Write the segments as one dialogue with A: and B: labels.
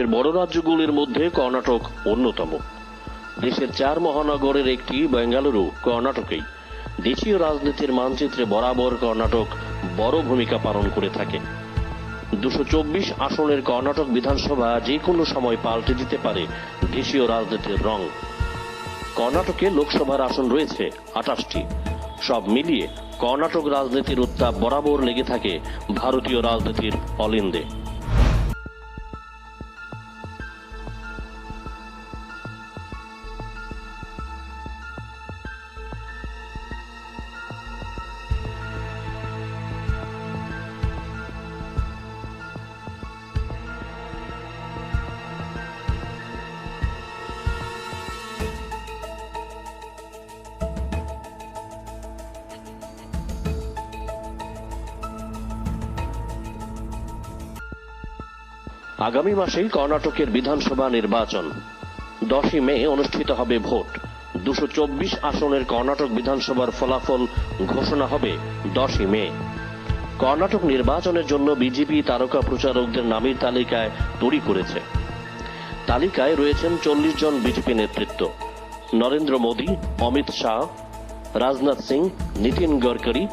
A: দেশের বড় রাজ্যগুলির মধ্যে কর্ণাটক অন্যতম। দেশের 4 মহানগরের একটি বেঙ্গালুরু কর্ণাটকেই। দেশীয় রাজনীতির মানচিত্রে বরাবর কর্ণাটক বড় ভূমিকা পালন করে থাকে। 224 আসনের কর্ণাটক বিধানসভা যে কোনো সময় পাল্টে দিতে পারে দেশীয় রাজনীতির রং। কর্ণাটকে লোকসভার আসন রয়েছে 28টি। সব মিলিয়ে কর্ণাটক রাজনীতির উত্তাপ বরাবর লেগে থাকে ভারতীয় রাজনীতির অলিন্দে। আগামী মাসেই কর্ণাটকের বিধানসভা নির্বাচন। 10ই মে অনুষ্ঠিত হবে ভোট। 224 আসনের কর্ণাটক বিধানসভার ফলাফল ঘোষণা হবে 10ই মে। কর্ণাটক নির্বাচনের জন্য বিজেপি তারকা প্রচারকদের নামের তালিকায় তৈরি করেছে। তালিকায় রয়েছেন 40 জন বিজেপি নেতৃত্ব: নরেন্দ্র মোদী, অমিত শাহ, রাজনাথ সিং, নীতিন গডকরি,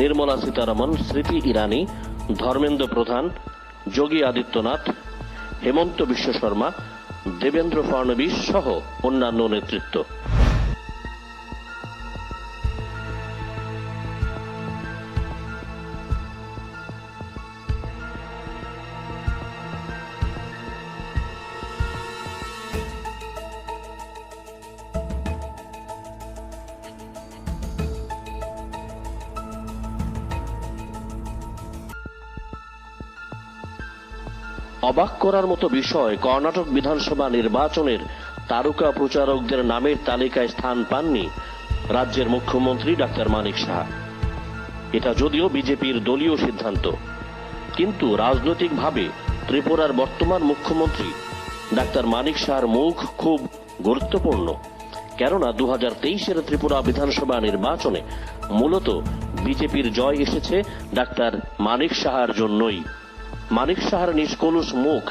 A: নির্মলা সীতারমন, স্মৃতি ইরানি, ধর্মেন্দ্র প্রধান, যোগী আদিত্যনাথ, হেমন্ত বিশ্ব শর্মা, দেবেন্দ্র ফডনবিস সহ অন্যান্য নেতৃত্ব। অবাক করার মতো বিষয়, কর্ণাটক বিধানসভা নির্বাচনের তারকা প্রচারকদের নামের তালিকায় স্থান পাননি রাজ্যের মুখ্যমন্ত্রী ডাক্তার মানিক সাহা। এটা যদিও বিজেপির দলীয় সিদ্ধান্ত, কিন্তু রাজনৈতিকভাবে ত্রিপুরার বর্তমান মুখ্যমন্ত্রী ডাক্তার মানিক সাহার মুখ খুব গুরুত্বপূর্ণ। কেননা 2023-এর ত্রিপুরা বিধানসভা নির্বাচনে মূলত বিজেপির জয় এসেছে ডাক্তার মানিক সাহার জন্যই। মানিক সাহার নিষ্কলুষ মুখ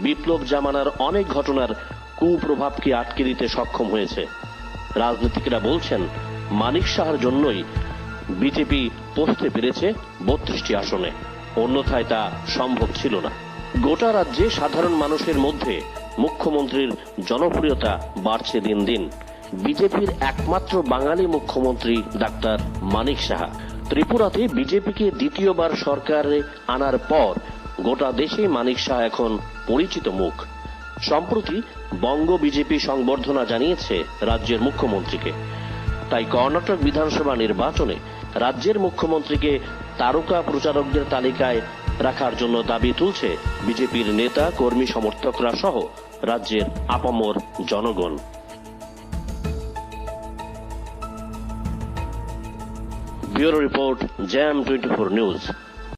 A: বিপ্লব জামানার অনেক ঘটনার কুপ্রভাবকে আটকে দিতে সক্ষম হয়েছে। রাজনীতিকরা বলছেন মানিক সাহার জন্যই বিজেপি পৌঁছতে পেরেছে 32টি আসনে, অন্যথায় তা সম্ভব ছিল না। গোটা রাজ্যে সাধারণ মানুষের মধ্যে মুখ্যমন্ত্রীর জনপ্রিয়তা বাড়ছে দিন দিন। বিজেপির একমাত্র বাঙালি মুখ্যমন্ত্রী ডাক্তার মানিক সাহা। ত্রিপুরাতে বিজেপিকে দ্বিতীয়বার সরকারে আনার পর গোটা দেশে মানিক সাহা এখন পরিচিত মুখ। সম্প্রতি বঙ্গ বিজেপি সংবর্ধনা জানিয়েছে রাজ্যের মুখ্যমন্ত্রীকে। তাই কর্ণাটক বিধানসভা নির্বাচনে রাজ্যের মুখ্যমন্ত্রীকে তারকা প্রচারকদের তালিকায় রাখার জন্য দাবি তুলছে বিজেপির নেতা, কর্মী, সমর্থকরা সহ রাজ্যের আপামর জনগণ। Bureau report, jam 24 news.